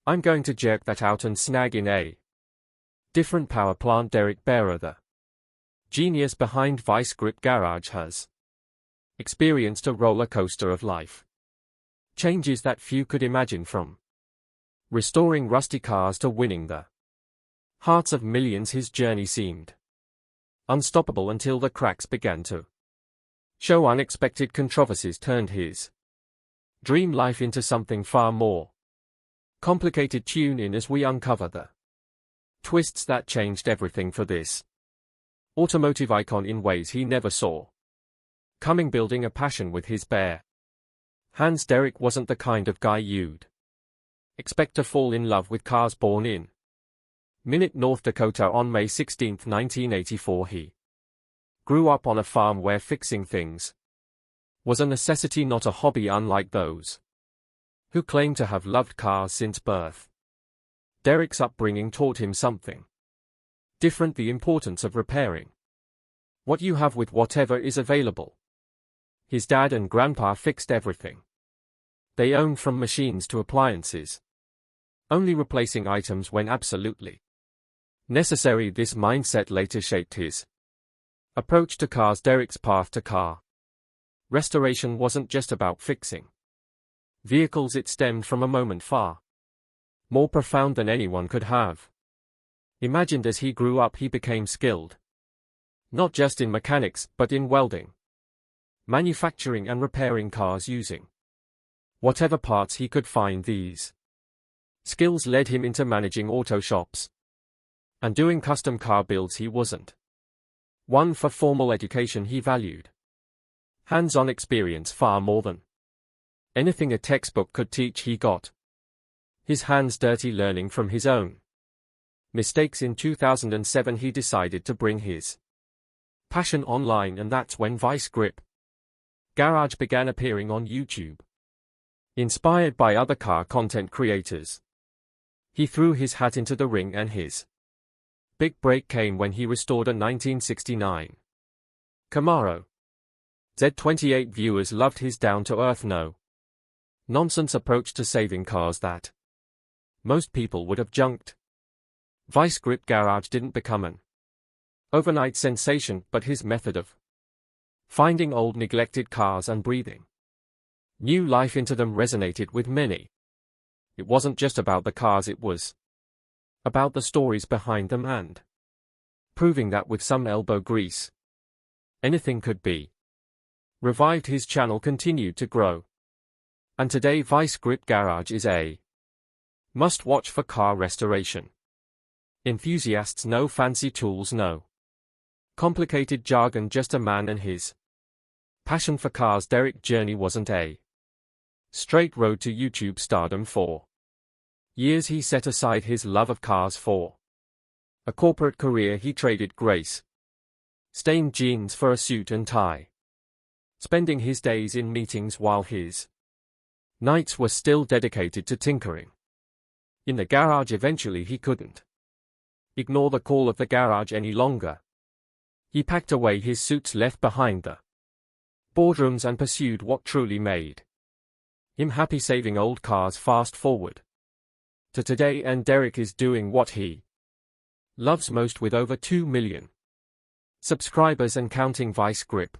I'm going to jerk that out and snag in a different power plant. Derek Bieri, the genius behind Vice Grip Garage, has experienced a roller coaster of life changes that few could imagine, from restoring rusty cars to winning the hearts of millions. His journey seemed unstoppable until the cracks began to show. Unexpected controversies turned his dream life into something far more complicated. Tune in as we uncover the twists that changed everything for this automotive icon in ways he never saw coming. Building a passion with his bare hands, Derek wasn't the kind of guy you'd expect to fall in love with cars. Born in Minot, North Dakota on May 16, 1984, he grew up on a farm where fixing things was a necessity, not a hobby, unlike those who claim to have loved cars since birth. Derek's upbringing taught him something different: the importance of repairing what you have with whatever is available. His dad and grandpa fixed everything they owned, from machines to appliances, only replacing items when absolutely necessary. This mindset later shaped his approach to cars. Derek's path to car restoration wasn't just about fixing vehicles, it stemmed from a moment far more profound than anyone could have imagined. As he grew up, he became skilled not just in mechanics, but in welding, manufacturing and repairing cars using whatever parts he could find. These skills led him into managing auto shops and doing custom car builds. He wasn't one for formal education. He valued hands-on experience far more than anything a textbook could teach. He got his hands dirty learning from his own mistakes. In 2007, he decided to bring his passion online, and that's when Vice Grip Garage began appearing on YouTube. Inspired by other car content creators, he threw his hat into the ring, and his big break came when he restored a 1969 Camaro Z28. Viewers loved his down-to-earth, no-nonsense approach to saving cars that most people would have junked. Vice Grip Garage didn't become an overnight sensation, but his method of finding old neglected cars and breathing new life into them resonated with many. It wasn't just about the cars, it was about the stories behind them, and proving that with some elbow grease, anything could be revived. His channel continued to grow, and today Vice Grip Garage is a must-watch for car restoration enthusiasts. No fancy tools, no complicated jargon, just a man and his passion for cars. Derek's journey wasn't a straight road to YouTube stardom. For years he set aside his love of cars for a corporate career. He traded grace-stained jeans for a suit and tie, spending his days in meetings while his nights were still dedicated to tinkering in the garage. Eventually he couldn't ignore the call of the garage any longer. He packed away his suits, left behind the boardrooms, and pursued what truly made him happy: saving old cars. Fast forward to today, and Derek is doing what he loves most with over 2 million subscribers and counting. Vice Grip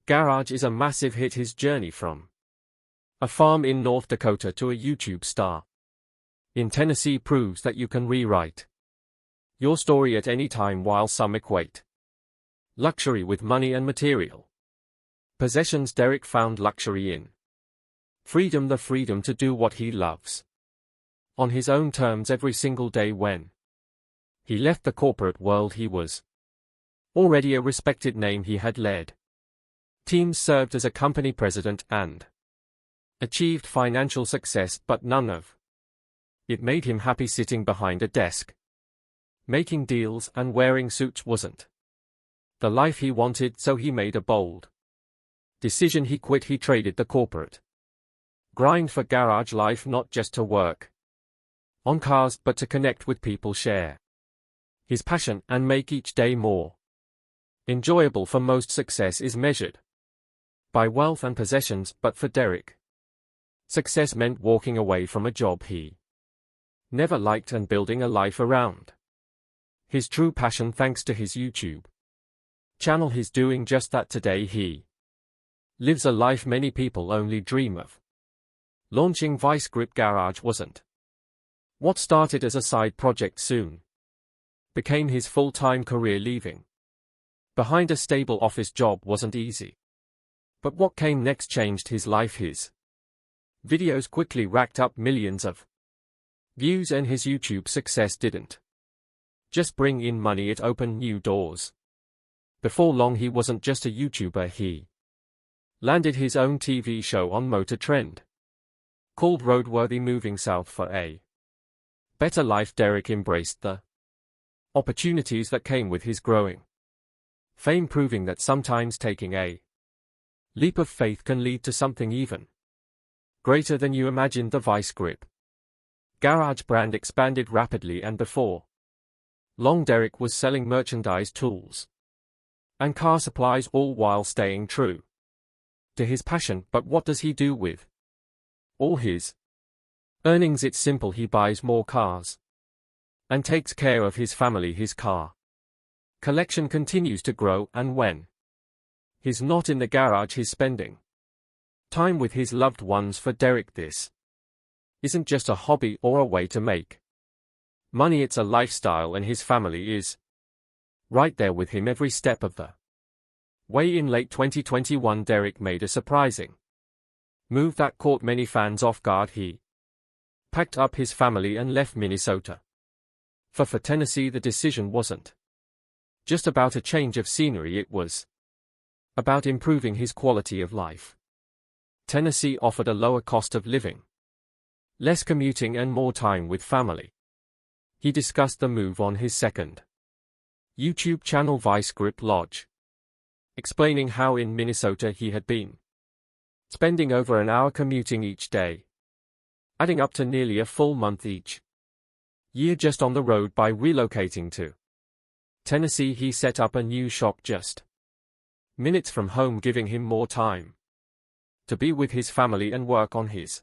Garage is a massive hit. His journey from a farm in North Dakota to a YouTube star in Tennessee proves that you can rewrite your story at any time. While some equate luxury with money and material possessions, Derek found luxury in freedom, the freedom to do what he loves on his own terms every single day. When he left the corporate world, he was already a respected name. He had led teams, served as a company president, and achieved financial success, but none of it made him happy. Sitting behind a desk, making deals, and wearing suits wasn't the life he wanted, so he made a bold decision. He quit. He traded the corporate grind for garage life, not just to work on cars, but to connect with people, share his passion, and make each day more enjoyable. For most, success is measured by wealth and possessions, but for Derek, success meant walking away from a job he never liked and building a life around his true passion thanks to his YouTube channel. He's doing just that today. He lives a life many people only dream of. Launching Vice Grip Garage wasn't what started as a side project soon became his full-time career. Leaving behind a stable office job wasn't easy. But what came next changed his life. His videos quickly racked up millions of views, and his YouTube success didn't just bring in money, it opened new doors. Before long he wasn't just a YouTuber, he landed his own TV show on Motor Trend called Roadworthy. Moving south for a better life, Derek embraced the opportunities that came with his growing fame, proving that sometimes taking a leap of faith can lead to something even greater than you imagined. The Vice Grip Garage brand expanded rapidly, and before long Derek was selling merchandise, tools, and car supplies, all while staying true to his passion. But what does he do with all his earnings? It's simple, he buys more cars and takes care of his family. His car collection continues to grow, and when he's not in the garage, he's spending time with his loved ones. For Derek, this isn't just a hobby or a way to make money, it's a lifestyle, and his family is right there with him every step of the way. In late 2021, Derek made a surprising move that caught many fans off guard. He packed up his family and left Minnesota for Tennessee. The decision wasn't just about a change of scenery, it was about improving his quality of life. Tennessee offered a lower cost of living, less commuting, and more time with family. He discussed the move on his second YouTube channel, Vice Grip Lodge, explaining how in Minnesota he had been spending over an hour commuting each day, adding up to nearly a full month each year just on the road. By relocating to Tennessee, he set up a new shop just minutes from home, giving him more time to be with his family and work on his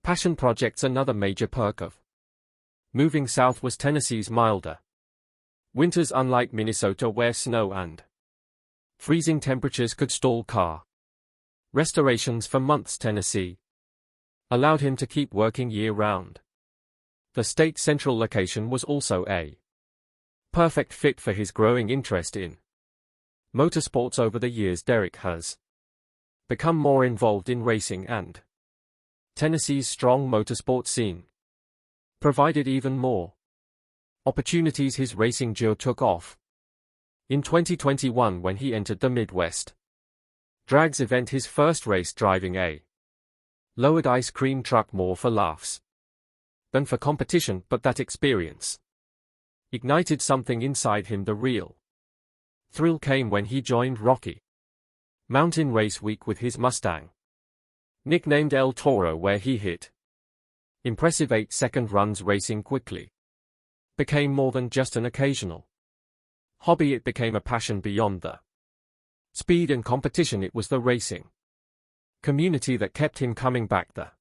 passion projects. Another major perk of moving south was Tennessee's milder winters. Unlike Minnesota, where snow and freezing temperatures could stall car restorations for months, Tennessee allowed him to keep working year-round. The state's central location was also a perfect fit for his growing interest in motorsports. Over the years, Derek has become more involved in racing, and Tennessee's strong motorsport scene provided even more opportunities. His racing journey took off in 2021 when he entered the Midwest Drags event, his first race driving a lowered ice cream truck, more for laughs than for competition. But that experience ignited something inside him. The real thrill came when he joined Rocky Mountain Race Week with his Mustang, nicknamed El Toro, where he hit impressive 8-second runs. Racing quickly became more than just an occasional hobby, it became a passion. Beyond the speed and competition, it was the racing community that kept him coming back. The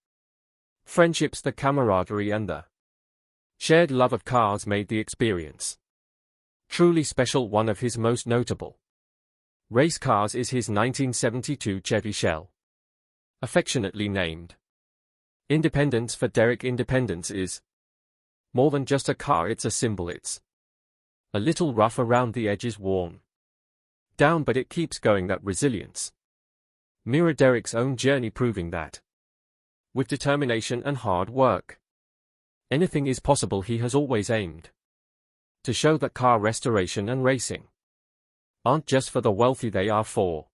friendships, the camaraderie, and the shared love of cars made the experience truly special. One of his most notable race cars is his 1972 Chevy Shell, affectionately named Independence. For Derek, Independence is more than just a car, it's a symbol. It's a little rough around the edges, worn down, but it keeps going. That resilience mirror Derek's own journey, proving that with determination and hard work, anything is possible. He has always aimed to show that car restoration and racing aren't just for the wealthy, they are for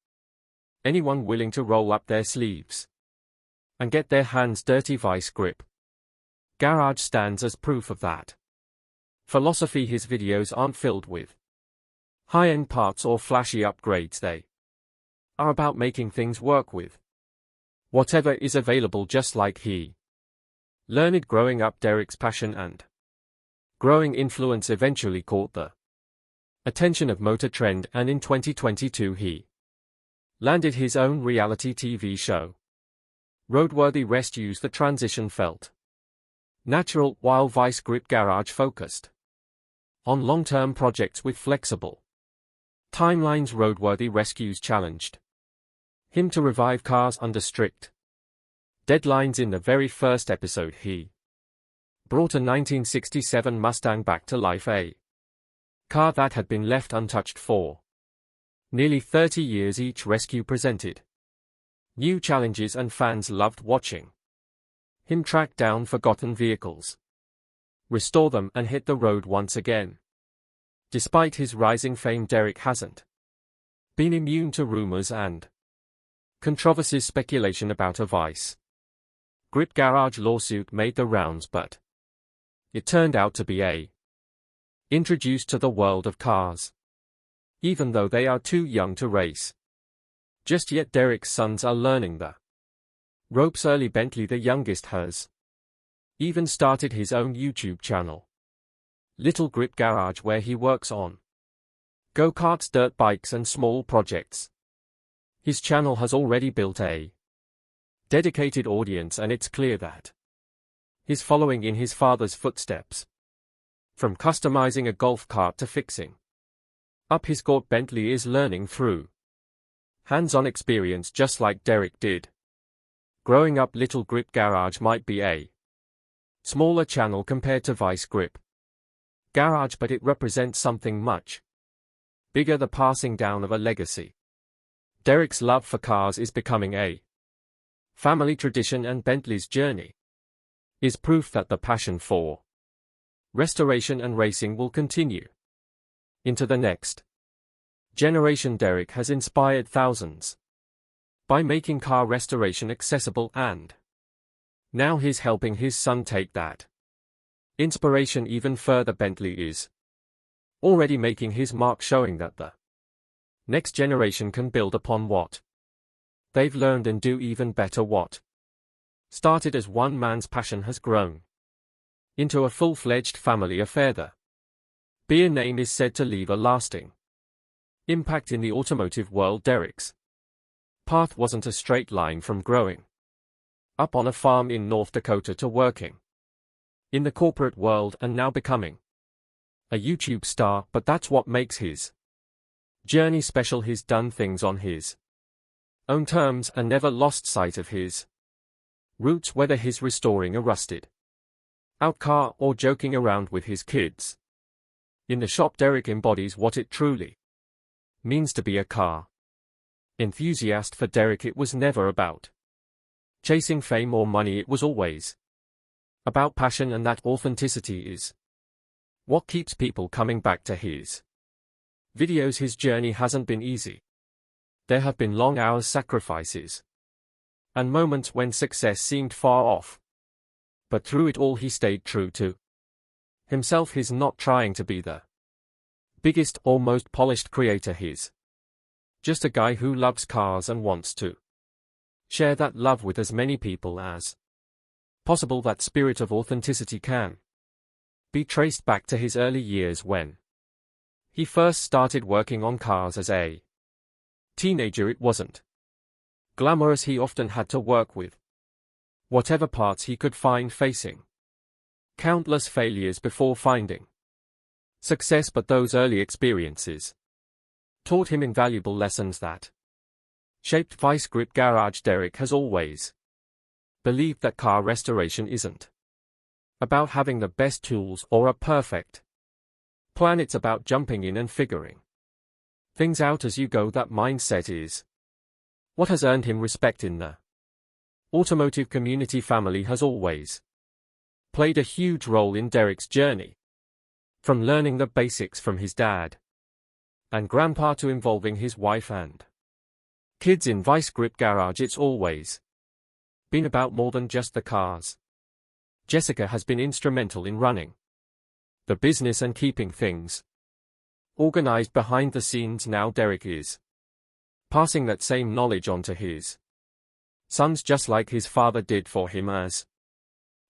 anyone willing to roll up their sleeves and get their hands dirty. Vice Grip Garage stands as proof of that philosophy. His videos aren't filled with high-end parts or flashy upgrades, they are about making things work with whatever is available. Just like he learned growing up, Derek's passion and growing influence eventually caught the attention of Motor Trend, and in 2022 he landed his own reality TV show, Roadworthy. Rest use the transition felt Natural, while Vice Grip Garage focused on long-term projects with flexible timelines. Roadworthy rescues challenged him to revive cars under strict deadlines. In the very first episode, he brought a 1967 Mustang back to life, a car that had been left untouched for nearly 30 years. Each rescue presented new challenges, and fans loved watching him track down forgotten vehicles, restore them, and hit the road once again. Despite his rising fame, Derek hasn't been immune to rumors and controversies. Speculation about a Vice Grip Garage lawsuit made the rounds, but it turned out to be introduced to the world of cars, even though they are too young to race just yet. Derek's sons are learning the ropes early. Bentley, the youngest, has even started his own YouTube channel, Little Grip Garage, where he works on go-karts, dirt bikes, and small projects. His channel has already built a dedicated audience, and it's clear that he's following in his father's footsteps. From customizing a golf cart to fixing up his Gort, Bentley is learning through hands-on experience, just like Derek did growing up. Little Grip Garage might be a smaller channel compared to Vice Grip Garage, but it represents something much bigger: the passing down of a legacy. Derek's love for cars is becoming a family tradition, and Bentley's journey is proof that the passion for restoration and racing will continue into the next generation. Derek has inspired thousands by making car restoration accessible, and now he's helping his son take that inspiration even further. Bentley is already making his mark, showing that the next generation can build upon what they've learned and do even better. What started as one man's passion has grown into a full-fledged family affair. The Bieri name is said to leave a lasting impact in the automotive world. Derek's path wasn't a straight line, from growing up on a farm in North Dakota to working in the corporate world and now becoming a YouTube star, but that's what makes his journey special. He's done things on his own terms and never lost sight of his roots, whether he's restoring a rusted out car or joking around with his kids in the shop. Derek embodies what it truly means to be a car enthusiast. For Derek, it was never about chasing fame or money. It was always about passion, and that authenticity is what keeps people coming back to his videos. His journey hasn't been easy. There have been long hours, sacrifices, and moments when success seemed far off. But through it all, he stayed true to himself. He's not trying to be the biggest or most polished creator. He's just a guy who loves cars and wants to share that love with as many people as possible. That spirit of authenticity can be traced back to his early years when he first started working on cars as a teenager. It wasn't glamorous. He often had to work with whatever parts he could find, facing countless failures before finding success. But those early experiences taught him invaluable lessons that shaped Vice Grip Garage. Derek has always believed that car restoration isn't about having the best tools or a perfect plan. It's about jumping in and figuring things out as you go. That mindset is what has earned him respect in the automotive community. Family has always played a huge role in Derek's journey, from learning the basics from his dad and grandpa to involving his wife and kids in Vice Grip Garage. It's always been about more than just the cars. Jessica has been instrumental in running the business and keeping things organized behind the scenes. Now Derek is passing that same knowledge on to his sons, just like his father did for him. As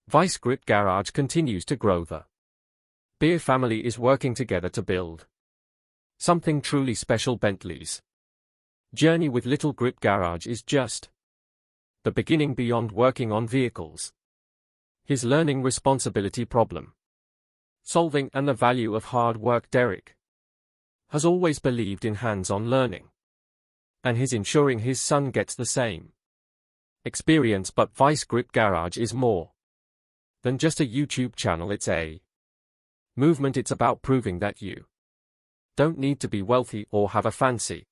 Vice Grip Garage continues to grow, the Bieri family is working together to build something truly special. Bentley's journey with Little Grip Garage is just the beginning. Beyond working on vehicles, His learning responsibility problem solving and the value of hard work. Derek has always believed in hands-on learning, and he's ensuring his son gets the same experience. But Vice Grip Garage is more than just a YouTube channel. It's a movement. It's about proving that you don't need to be wealthy or have a fancy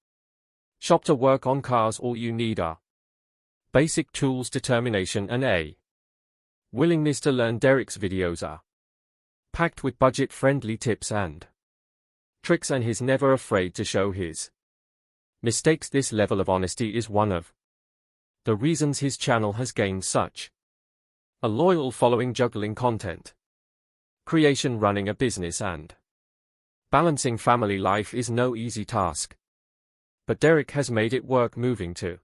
shop to work on cars. All you need are basic tools, determination, and a willingness to learn. Derek's videos are packed with budget-friendly tips and tricks, and he's never afraid to show his mistakes. This level of honesty is one of the reasons his channel has gained such a loyal following. Juggling content creation, running a business, and balancing family life is no easy task. But Derek has made it work. Moving to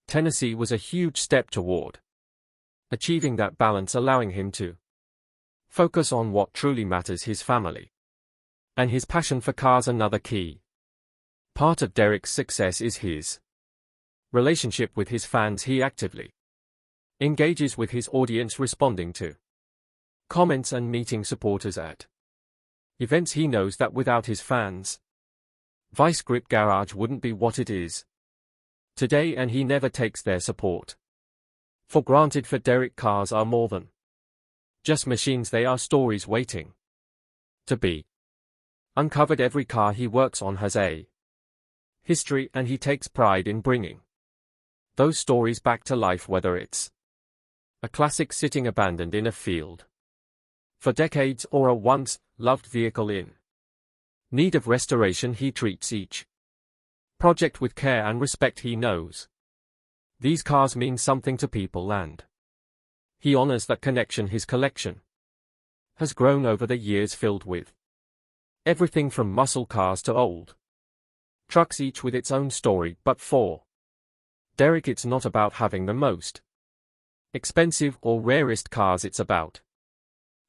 Tennessee was a huge step toward achieving that balance, allowing him to focus on what truly matters: his family and his passion for cars. Another key part of Derek's success is his relationship with his fans. He actively engages with his audience, responding to comments and meeting supporters at events. He knows that without his fans, Vice Grip Garage wouldn't be what it is today, and he never takes their support for granted. For Derek, cars are more than just machines. They are stories waiting to be uncovered. Every car he works on has a history, and he takes pride in bringing those stories back to life, whether it's a classic sitting abandoned in a field for decades or a once-loved vehicle in need of restoration. He treats each project with care and respect. He knows these cars mean something to people, and he honors that connection. His collection has grown over the years, filled with everything from muscle cars to old trucks, each with its own story. But for Derek, it's not about having the most expensive or rarest cars. It's about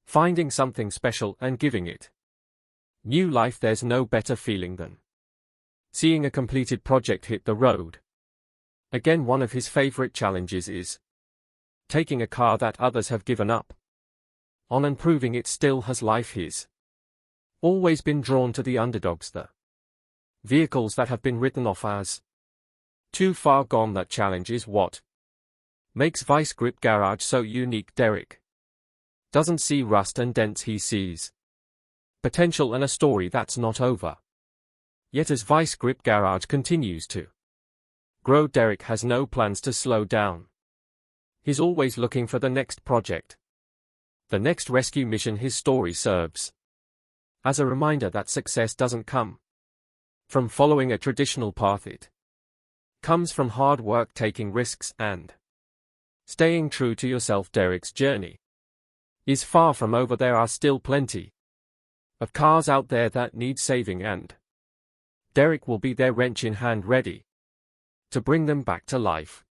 finding something special and giving it new life. There's no better feeling than seeing a completed project hit the road. Again, one of his favorite challenges is taking a car that others have given up on and proving it still has life. He's always been drawn to the underdogs, the vehicles that have been written off as too far gone. That challenge is what makes Vice Grip Garage so unique. Derek doesn't see rust and dents. He sees potential and a story that's not over yet. As Vice Grip Garage continues to grow, Derek has no plans to slow down. He's always looking for the next project, the next rescue mission. His story serves as a reminder that success doesn't come from following a traditional path. It comes from hard work, taking risks, and staying true to yourself. Derek's journey is far from over. There are still plenty of cars out there that need saving, and Derek will be there, wrench in hand, ready to bring them back to life.